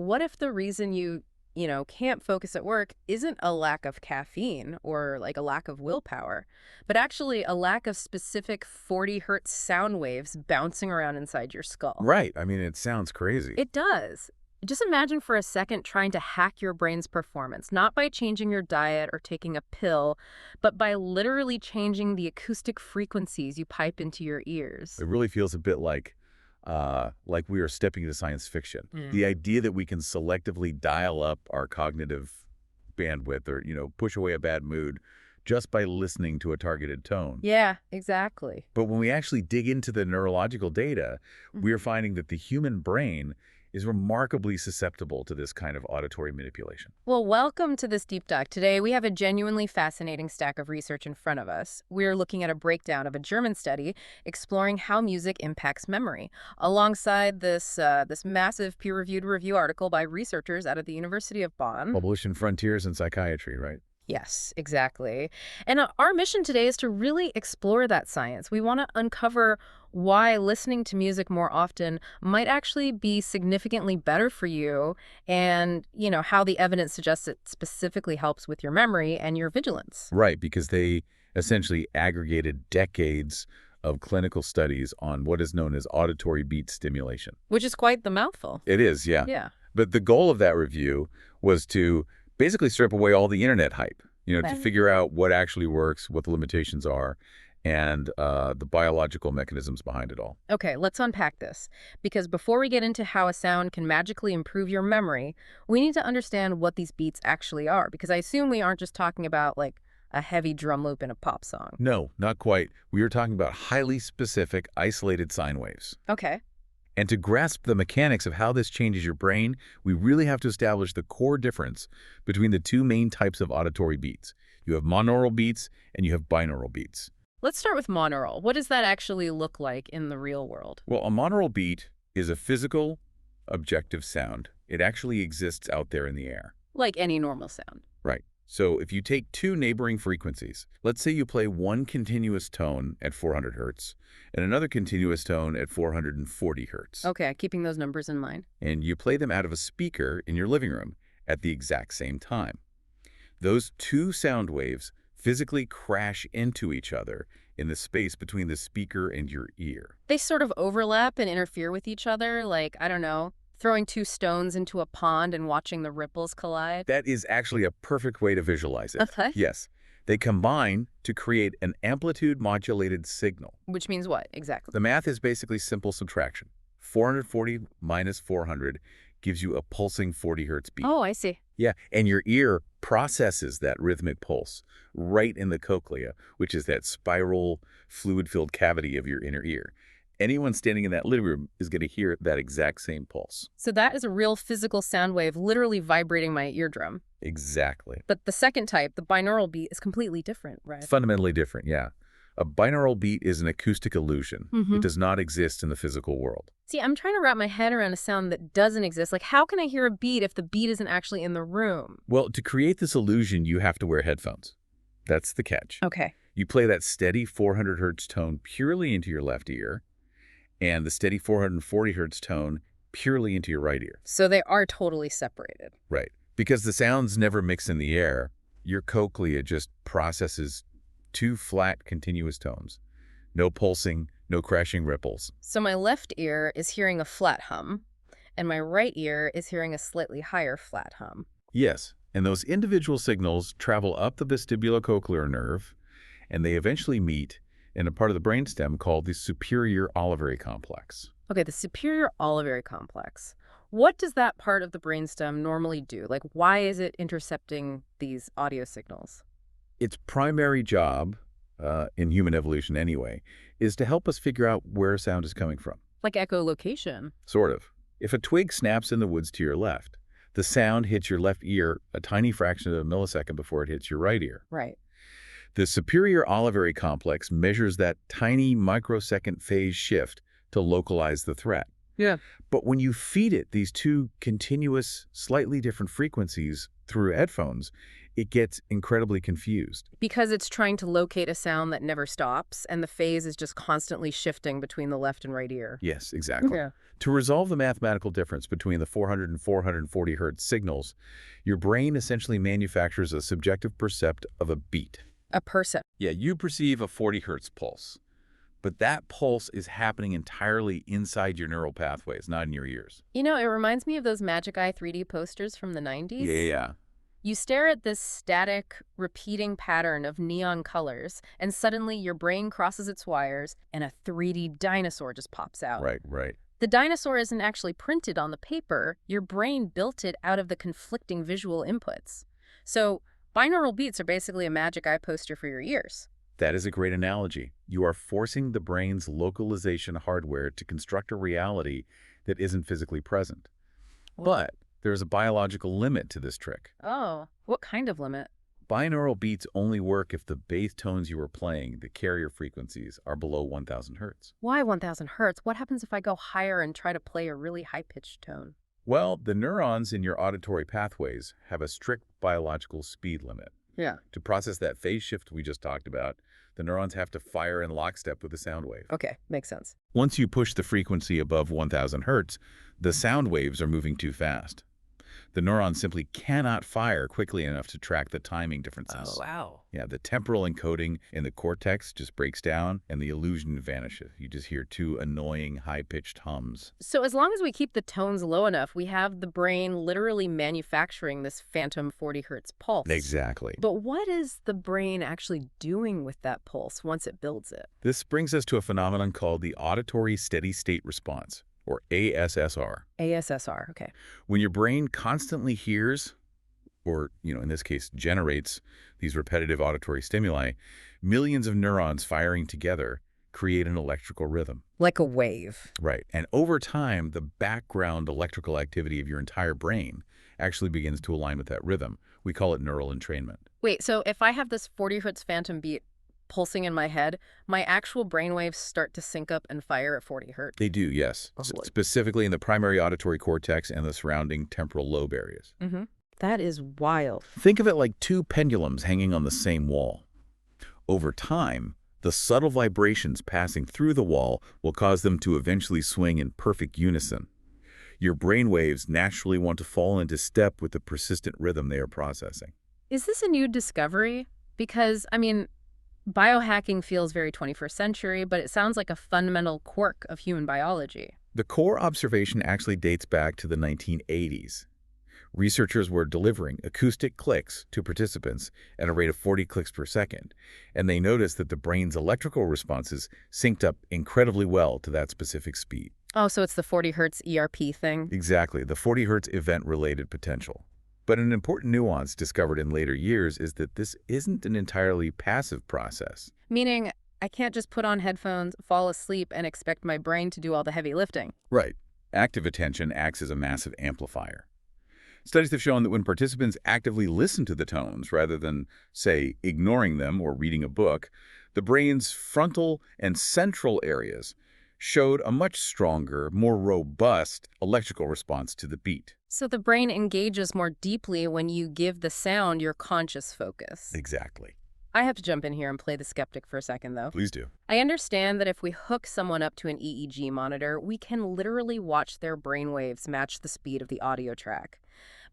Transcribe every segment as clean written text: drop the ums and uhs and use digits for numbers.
what if the reason you can't focus at work isn't a lack of caffeine or like a lack of willpower, but actually a lack of specific 40 hertz sound waves bouncing around inside your skull? Right. I mean, it sounds crazy. It does. Just imagine for a second trying to hack your brain's performance, not by changing your diet or taking a pill, but by literally changing the acoustic frequencies you pipe into your ears. It really feels a bit like we are stepping into science fiction. The idea that we can selectively dial up our cognitive bandwidth or, push away a bad mood just by listening to a targeted tone. Yeah, exactly. But when we actually dig into the neurological data, we are finding that the human brain is remarkably susceptible to this kind of auditory manipulation. Well, welcome to this deep dive. Today, we have a genuinely fascinating stack of research in front of us. We're looking at a breakdown of a German study exploring how music impacts memory, alongside this massive peer-reviewed review article by researchers out of the University of Bonn. Published in Frontiers in Psychiatry, right? Yes, exactly. And our mission today is to really explore that science. We want to uncover why listening to music more often might actually be significantly better for you and, how the evidence suggests it specifically helps with your memory and your vigilance. Right, because they essentially aggregated decades of clinical studies on what is known as auditory beat stimulation. Which is quite the mouthful. It is, yeah. Yeah. But the goal of that review was to basically strip away all the internet hype, to figure out what actually works, what the limitations are, and the biological mechanisms behind it all. Okay, let's unpack this. Because before we get into how a sound can magically improve your memory, we need to understand what these beats actually are. Because I assume we aren't just talking about, like, a heavy drum loop in a pop song. No, not quite. We are talking about highly specific, isolated sine waves. Okay. And to grasp the mechanics of how this changes your brain, we really have to establish the core difference between the two main types of auditory beats. You have monaural beats and you have binaural beats. Let's start with monaural. What does that actually look like in the real world? Well, a monaural beat is a physical, objective sound. It actually exists out there in the air. Like any normal sound. Right. So if you take two neighboring frequencies, let's say you play one continuous tone at 400 hertz and another continuous tone at 440 hertz. Okay, keeping those numbers in mind. And you play them out of a speaker in your living room at the exact same time. Those two sound waves physically crash into each other in the space between the speaker and your ear. They sort of overlap and interfere with each other, like, I don't know, throwing two stones into a pond and watching the ripples collide? That is actually a perfect way to visualize it. Okay. Yes. They combine to create an amplitude-modulated signal. Which means what, exactly? The math is basically simple subtraction. 440 minus 400 gives you a pulsing 40 hertz beat. Oh, I see. Yeah, and your ear processes that rhythmic pulse right in the cochlea, which is that spiral, fluid-filled cavity of your inner ear. Anyone standing in that living room is going to hear that exact same pulse. So that is a real physical sound wave literally vibrating my eardrum. Exactly. But the second type, the binaural beat, is completely different, right? Fundamentally different, yeah. A binaural beat is an acoustic illusion. It does not exist in the physical world. See, I'm trying to wrap my head around a sound that doesn't exist. Like, how can I hear a beat if the beat isn't actually in the room? Well, to create this illusion, you have to wear headphones. That's the catch. Okay. You play that steady 400 hertz tone purely into your left ear, and the steady 440 hertz tone purely into your right ear. So they are totally separated. Right. Because the sounds never mix in the air, your cochlea just processes two flat, continuous tones. No pulsing, no crashing ripples. So my left ear is hearing a flat hum, and my right ear is hearing a slightly higher flat hum. Yes, and those individual signals travel up the vestibulocochlear nerve, and they eventually meet in a part of the brainstem called the superior olivary complex. Okay, the superior olivary complex. What does that part of the brainstem normally do? Like, why is it intercepting these audio signals? Its primary job, in human evolution anyway, is to help us figure out where sound is coming from. Like echolocation. Sort of. If a twig snaps in the woods to your left, the sound hits your left ear a tiny fraction of a millisecond before it hits your right ear. Right. The superior olivary complex measures that tiny microsecond phase shift to localize the threat. Yeah. But when you feed it these two continuous, slightly different frequencies through headphones, it gets incredibly confused. Because it's trying to locate a sound that never stops, and the phase is just constantly shifting between the left and right ear. Yes, exactly. Yeah. To resolve the mathematical difference between the 400 and 440 hertz signals, your brain essentially manufactures a subjective percept of a beat. A percept. Yeah, you perceive a 40 hertz pulse, but that pulse is happening entirely inside your neural pathways, not in your ears. You know, it reminds me of those Magic Eye 3D posters from the 90s. Yeah. You stare at this static, repeating pattern of neon colors, and suddenly your brain crosses its wires, and a 3D dinosaur just pops out. Right. The dinosaur isn't actually printed on the paper. Your brain built it out of the conflicting visual inputs. So binaural beats are basically a Magic Eye poster for your ears. That is a great analogy. You are forcing the brain's localization hardware to construct a reality that isn't physically present. But there's a biological limit to this trick. Oh, what kind of limit? Binaural beats only work if the bass tones you are playing, the carrier frequencies, are below 1000 hertz. Why 1000 hertz? What happens if I go higher and try to play a really high-pitched tone? Well, the neurons in your auditory pathways have a strict biological speed limit. Yeah. To process that phase shift we just talked about, the neurons have to fire in lockstep with the sound wave. Okay, makes sense. Once you push the frequency above 1000 hertz, the sound waves are moving too fast. The neurons simply cannot fire quickly enough to track the timing differences. Oh, wow. Yeah, the temporal encoding in the cortex just breaks down and the illusion vanishes. You just hear two annoying high-pitched hums. So as long as we keep the tones low enough, we have the brain literally manufacturing this phantom 40 hertz pulse. Exactly. But what is the brain actually doing with that pulse once it builds it? This brings us to a phenomenon called the auditory steady-state response, or ASSR. ASSR, okay. When your brain constantly hears, or, in this case, generates these repetitive auditory stimuli, millions of neurons firing together create an electrical rhythm. Like a wave. Right. And over time, the background electrical activity of your entire brain actually begins to align with that rhythm. We call it neural entrainment. Wait, so if I have this 40 hertz phantom beat pulsing in my head, my actual brainwaves start to sync up and fire at 40 hertz? They do, yes. Oh, Specifically in the primary auditory cortex and the surrounding temporal lobe areas. Mm-hmm. That is wild. Think of it like two pendulums hanging on the same wall. Over time, the subtle vibrations passing through the wall will cause them to eventually swing in perfect unison. Your brainwaves naturally want to fall into step with the persistent rhythm they are processing. Is this a new discovery? Because, biohacking feels very 21st century, but it sounds like a fundamental quirk of human biology. The core observation actually dates back to the 1980s. Researchers were delivering acoustic clicks to participants at a rate of 40 clicks per second, and they noticed that the brain's electrical responses synced up incredibly well to that specific speed. Oh, so it's the 40 hertz ERP thing? Exactly, the 40 hertz event-related potential. But an important nuance discovered in later years is that this isn't an entirely passive process. Meaning, I can't just put on headphones, fall asleep, and expect my brain to do all the heavy lifting. Right. Active attention acts as a massive amplifier. Studies have shown that when participants actively listen to the tones rather than, say, ignoring them or reading a book, the brain's frontal and central areas showed a much stronger, more robust electrical response to the beat. So the brain engages more deeply when you give the sound your conscious focus. Exactly. I have to jump in here and play the skeptic for a second, though. Please do. I understand that if we hook someone up to an EEG monitor, we can literally watch their brainwaves match the speed of the audio track.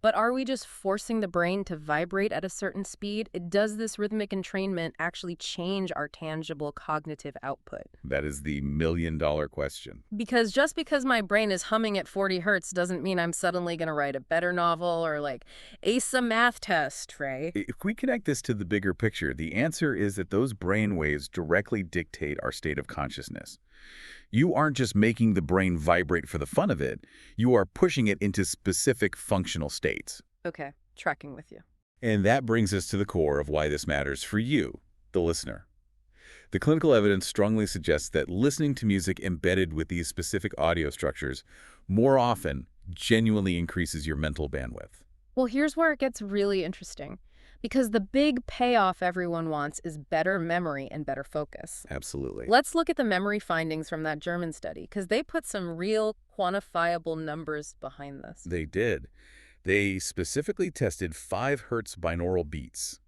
But are we just forcing the brain to vibrate at a certain speed? Does this rhythmic entrainment actually change our tangible cognitive output? That is the million-dollar question. Because just because my brain is humming at 40 hertz doesn't mean I'm suddenly going to write a better novel or ace a math test, right? If we connect this to the bigger picture, the answer is that those brain waves directly dictate our state of consciousness. You aren't just making the brain vibrate for the fun of it, you are pushing it into specific functional states. Okay, tracking with you. And that brings us to the core of why this matters for you, the listener. The clinical evidence strongly suggests that listening to music embedded with these specific audio structures more often genuinely increases your mental bandwidth. Well, here's where it gets really interesting. Because the big payoff everyone wants is better memory and better focus. Absolutely. Let's look at the memory findings from that German study, because they put some real quantifiable numbers behind this. They did. They specifically tested 5 hertz binaural beats.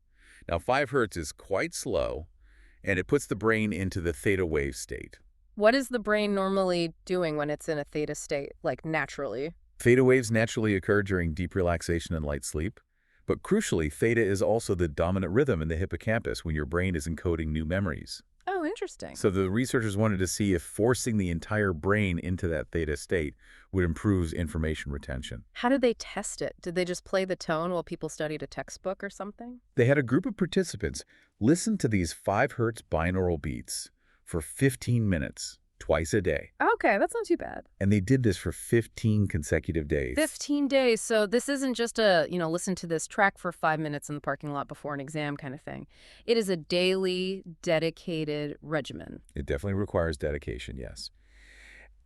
Now, 5 hertz is quite slow, and it puts the brain into the theta wave state. What is the brain normally doing when it's in a theta state, like naturally? Theta waves naturally occur during deep relaxation and light sleep. But crucially, theta is also the dominant rhythm in the hippocampus when your brain is encoding new memories. Oh, interesting. So the researchers wanted to see if forcing the entire brain into that theta state would improve information retention. How did they test it? Did they just play the tone while people studied a textbook or something? They had a group of participants listen to these 5 hertz binaural beats for 15 minutes, twice a day. Okay, that's not too bad. And they did this for 15 consecutive days. 15 days. So this isn't just a, listen to this track for 5 minutes in the parking lot before an exam kind of thing. It is a daily, dedicated regimen. It definitely requires dedication, yes.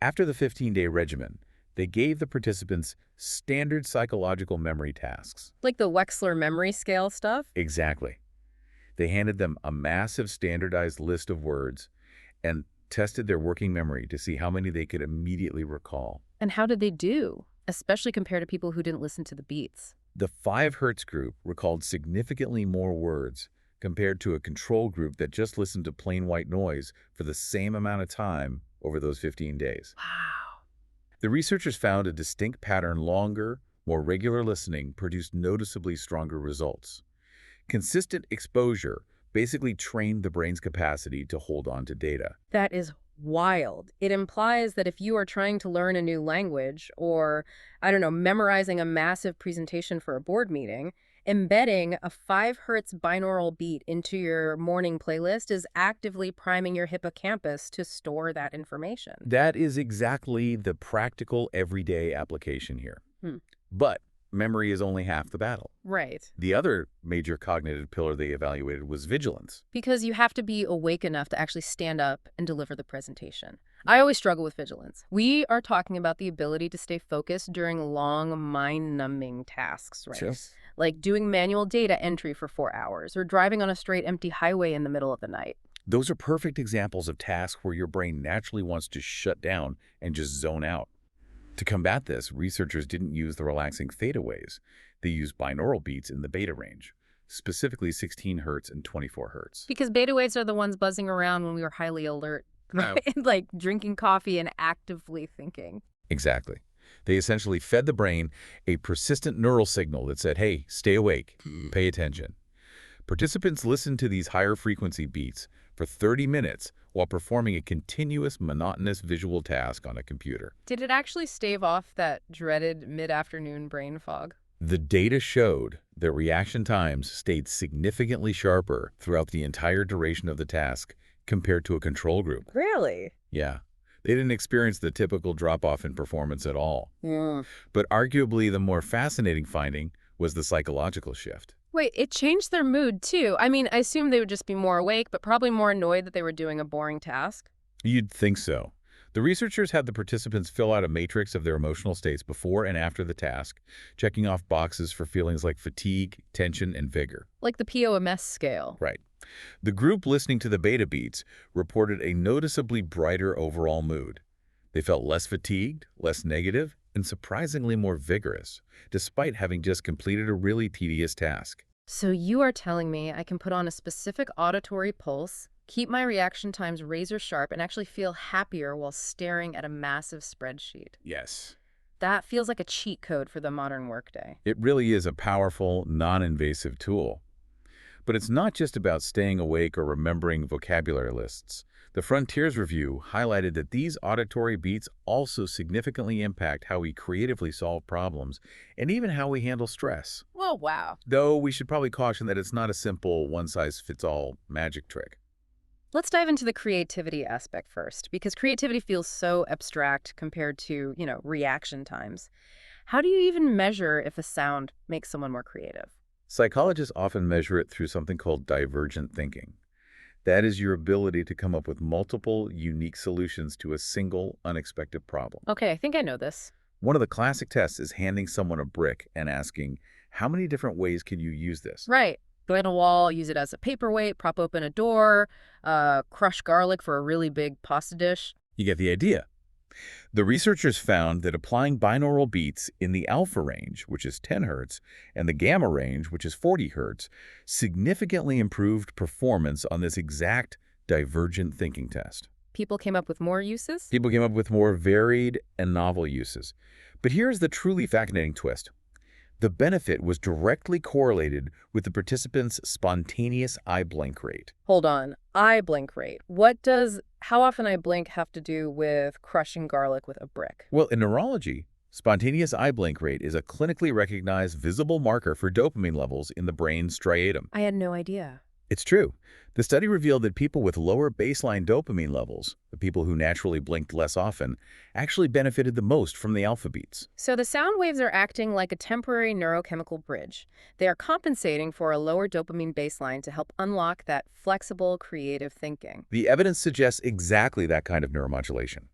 After the 15-day regimen, they gave the participants standard psychological memory tasks. Like the Wechsler memory scale stuff? Exactly. They handed them a massive standardized list of words and tested their working memory to see how many they could immediately recall. And how did they do, especially compared to people who didn't listen to the beats? The 5 hertz group recalled significantly more words compared to a control group that just listened to plain white noise for the same amount of time over those 15 days. Wow. The researchers found a distinct pattern. Longer, more regular listening produced noticeably stronger results. Consistent exposure basically trained the brain's capacity to hold on to data. That is wild. It implies that if you are trying to learn a new language or, memorizing a massive presentation for a board meeting, embedding a 5 hertz binaural beat into your morning playlist is actively priming your hippocampus to store that information. That is exactly the practical everyday application here. But memory is only half the battle. Right. The other major cognitive pillar they evaluated was vigilance. Because you have to be awake enough to actually stand up and deliver the presentation. I always struggle with vigilance. We are talking about the ability to stay focused during long, mind-numbing tasks, right? Sure. Like doing manual data entry for 4 hours or driving on a straight empty highway in the middle of the night. Those are perfect examples of tasks where your brain naturally wants to shut down and just zone out. To combat this, researchers didn't use the relaxing theta waves. They used binaural beats in the beta range, specifically 16 hertz and 24 hertz. Because beta waves are the ones buzzing around when we were highly alert, right? Like drinking coffee and actively thinking. Exactly. They essentially fed the brain a persistent neural signal that said, hey, stay awake, pay attention. Participants listened to these higher frequency beats for 30 minutes while performing a continuous, monotonous visual task on a computer. Did it actually stave off that dreaded mid-afternoon brain fog? The data showed that reaction times stayed significantly sharper throughout the entire duration of the task compared to a control group. Really? Yeah. They didn't experience the typical drop-off in performance at all. Yeah. But arguably the more fascinating finding was the psychological shift. Wait, it changed their mood, too. I mean, I assume they would just be more awake, but probably more annoyed that they were doing a boring task. You'd think so. The researchers had the participants fill out a matrix of their emotional states before and after the task, checking off boxes for feelings like fatigue, tension, and vigor. Like the POMS scale. Right. The group listening to the beta beats reported a noticeably brighter overall mood. They felt less fatigued, less negative, and surprisingly more vigorous, despite having just completed a really tedious task. So you are telling me I can put on a specific auditory pulse, keep my reaction times razor sharp, and actually feel happier while staring at a massive spreadsheet? Yes. That feels like a cheat code for the modern workday. It really is a powerful, non-invasive tool. But it's not just about staying awake or remembering vocabulary lists. The Frontiers review highlighted that these auditory beats also significantly impact how we creatively solve problems and even how we handle stress. Oh, wow. Though we should probably caution that it's not a simple one-size-fits-all magic trick. Let's dive into the creativity aspect first, because creativity feels so abstract compared to, reaction times. How do you even measure if a sound makes someone more creative? Psychologists often measure it through something called divergent thinking. That is your ability to come up with multiple, unique solutions to a single, unexpected problem. Okay, I think I know this. One of the classic tests is handing someone a brick and asking, how many different ways can you use this? Right. Go in a wall, use it as a paperweight, prop open a door, crush garlic for a really big pasta dish. You get the idea. The researchers found that applying binaural beats in the alpha range, which is 10 Hz, and the gamma range, which is 40 Hz, significantly improved performance on this exact divergent thinking test. People came up with more uses? People came up with more varied and novel uses. But here's the truly fascinating twist. The benefit was directly correlated with the participants' spontaneous eye blink rate. Hold on. Eye blink rate. How often I blink have to do with crushing garlic with a brick? Well, in neurology, spontaneous eye blink rate is a clinically recognized visible marker for dopamine levels in the brain's striatum. I had no idea. It's true. The study revealed that people with lower baseline dopamine levels, the people who naturally blinked less often, actually benefited the most from the alpha beats. So the sound waves are acting like a temporary neurochemical bridge. They are compensating for a lower dopamine baseline to help unlock that flexible, creative thinking. The evidence suggests exactly that kind of neuromodulation.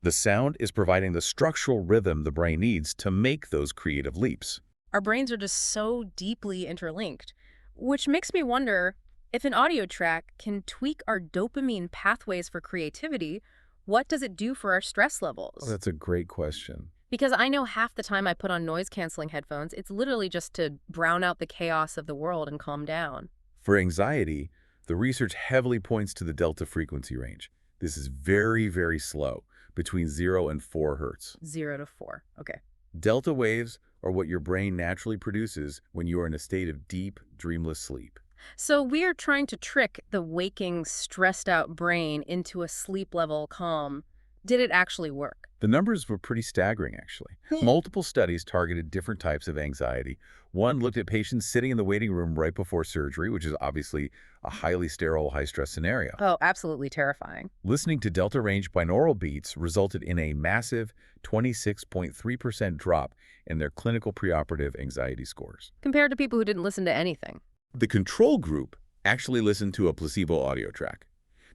The sound is providing the structural rhythm the brain needs to make those creative leaps. Our brains are just so deeply interlinked, which makes me wonder, if an audio track can tweak our dopamine pathways for creativity, what does it do for our stress levels? Oh, that's a great question. Because I know half the time I put on noise-canceling headphones, it's literally just to drown out the chaos of the world and calm down. For anxiety, the research heavily points to the delta frequency range. This is very, very slow, between 0 and 4 Hz. 0 to 4. Okay. Delta waves are what your brain naturally produces when you are in a state of deep, dreamless sleep. So we're trying to trick the waking, stressed-out brain into a sleep-level calm. Did it actually work? The numbers were pretty staggering, actually. Multiple studies targeted different types of anxiety. One looked at patients sitting in the waiting room right before surgery, which is obviously a highly sterile, high-stress scenario. Oh, absolutely terrifying. Listening to delta range binaural beats resulted in a massive 26.3% drop in their clinical preoperative anxiety scores. Compared to people who didn't listen to anything. The control group actually listened to a placebo audio track,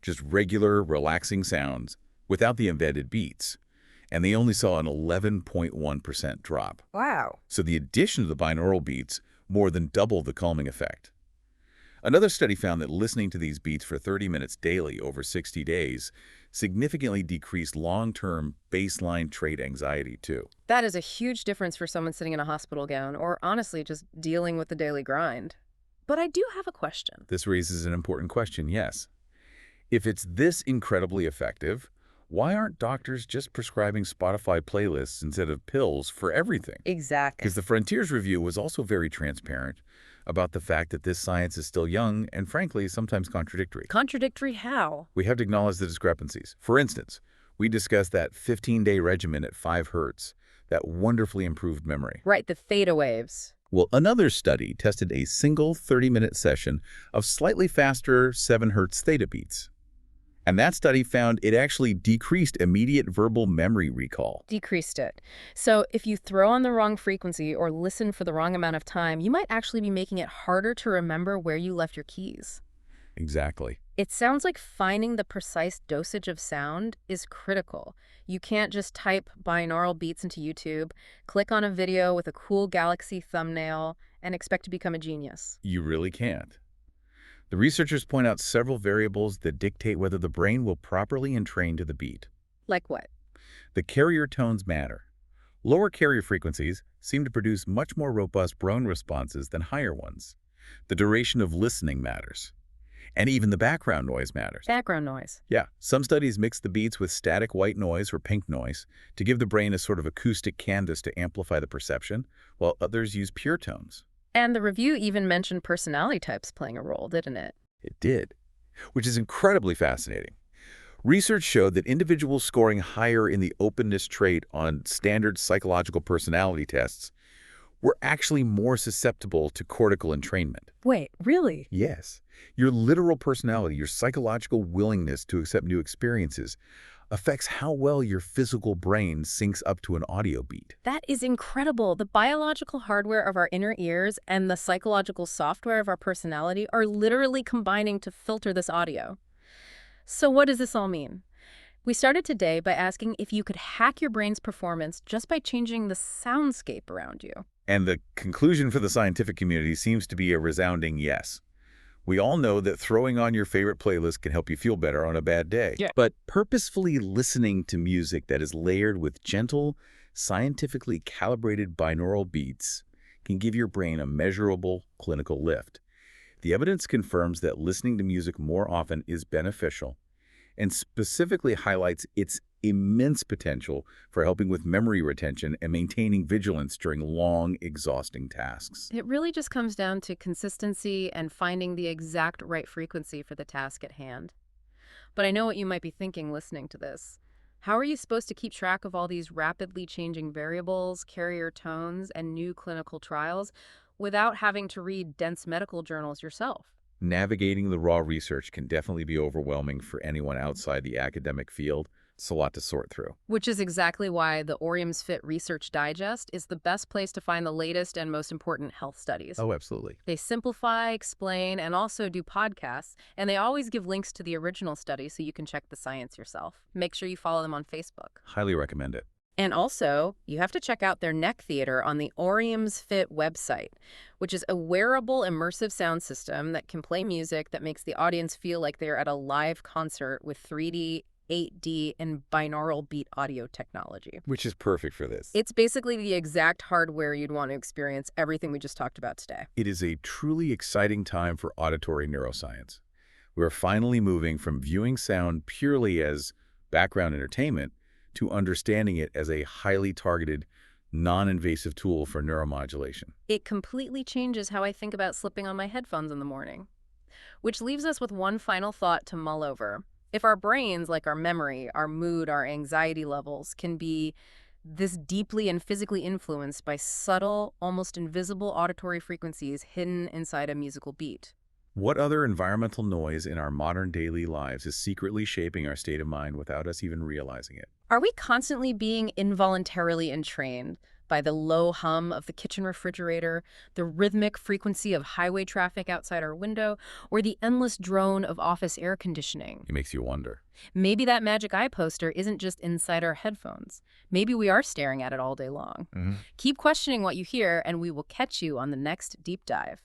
just regular, relaxing sounds without the embedded beats, and they only saw an 11.1% drop. Wow. So the addition of the binaural beats more than doubled the calming effect. Another study found that listening to these beats for 30 minutes daily over 60 days significantly decreased long-term baseline trait anxiety, too. That is a huge difference for someone sitting in a hospital gown, or honestly just dealing with the daily grind. But I do have a question. This raises an important question, yes. If it's this incredibly effective, why aren't doctors just prescribing Spotify playlists instead of pills for everything? Exactly. Because the Frontiers review was also very transparent about the fact that this science is still young and, frankly, sometimes contradictory. Contradictory how? We have to acknowledge the discrepancies. For instance, we discussed that 15-day regimen at 5 Hz, that wonderfully improved memory. Right, the theta waves. Well, another study tested a single 30-minute session of slightly faster 7 Hz theta beats. And that study found it actually decreased immediate verbal memory recall. Decreased it. So if you throw on the wrong frequency or listen for the wrong amount of time, you might actually be making it harder to remember where you left your keys. Exactly. It sounds like finding the precise dosage of sound is critical. You can't just type binaural beats into YouTube, click on a video with a cool galaxy thumbnail, and expect to become a genius. You really can't. The researchers point out several variables that dictate whether the brain will properly entrain to the beat. Like what? The carrier tones matter. Lower carrier frequencies seem to produce much more robust brain responses than higher ones. The duration of listening matters. And even the background noise matters. Background noise. Yeah, some studies mix the beats with static white noise or pink noise to give the brain a sort of acoustic canvas to amplify the perception, while others use pure tones. And the review even mentioned personality types playing a role, didn't it? It did, which is incredibly fascinating. Research showed that individuals scoring higher in the openness trait on standard psychological personality tests were actually more susceptible to cortical entrainment. Wait, really? Yes. Your literal personality, your psychological willingness to accept new experiences, affects how well your physical brain syncs up to an audio beat. That is incredible. The biological hardware of our inner ears and the psychological software of our personality are literally combining to filter this audio. So what does this all mean? We started today by asking if you could hack your brain's performance just by changing the soundscape around you. And the conclusion for the scientific community seems to be a resounding yes. We all know that throwing on your favorite playlist can help you feel better on a bad day. Yeah. But purposefully listening to music that is layered with gentle, scientifically calibrated binaural beats can give your brain a measurable clinical lift. The evidence confirms that listening to music more often is beneficial and specifically highlights its immense potential for helping with memory retention and maintaining vigilance during long, exhausting tasks. It really just comes down to consistency and finding the exact right frequency for the task at hand. But I know what you might be thinking listening to this. How are you supposed to keep track of all these rapidly changing variables, carrier tones, and new clinical trials without having to read dense medical journals yourself? Navigating the raw research can definitely be overwhelming for anyone outside the academic field. It's a lot to sort through. Which is exactly why the 𝗟𝗵𝗶𝗃𝗏 Research Digest is the best place to find the latest and most important health studies. Oh, absolutely. They simplify, explain, and also do podcasts, and they always give links to the original study so you can check the science yourself. Make sure you follow them on Facebook. Highly recommend it. And also, you have to check out their neck theater on the 𝗟𝗵𝗶𝗃𝗏 website, which is a wearable immersive sound system that can play music that makes the audience feel like they're at a live concert with 3D, 8D, and binaural beat audio technology. Which is perfect for this. It's basically the exact hardware you'd want to experience everything we just talked about today. It is a truly exciting time for auditory neuroscience. We're finally moving from viewing sound purely as background entertainment to understanding it as a highly targeted, non-invasive tool for neuromodulation. It completely changes how I think about slipping on my headphones in the morning. Which leaves us with one final thought to mull over. If our brains, like our memory, our mood, our anxiety levels, can be this deeply and physically influenced by subtle, almost invisible auditory frequencies hidden inside a musical beat, What other environmental noise in our modern daily lives is secretly shaping our state of mind without us even realizing it? are we constantly being involuntarily entrained by the low hum of the kitchen refrigerator, the rhythmic frequency of highway traffic outside our window, or the endless drone of office air conditioning? It makes you wonder. Maybe that magic eye poster isn't just inside our headphones. Maybe we are staring at it all day long. Keep questioning what you hear, and we will catch you on the next deep dive.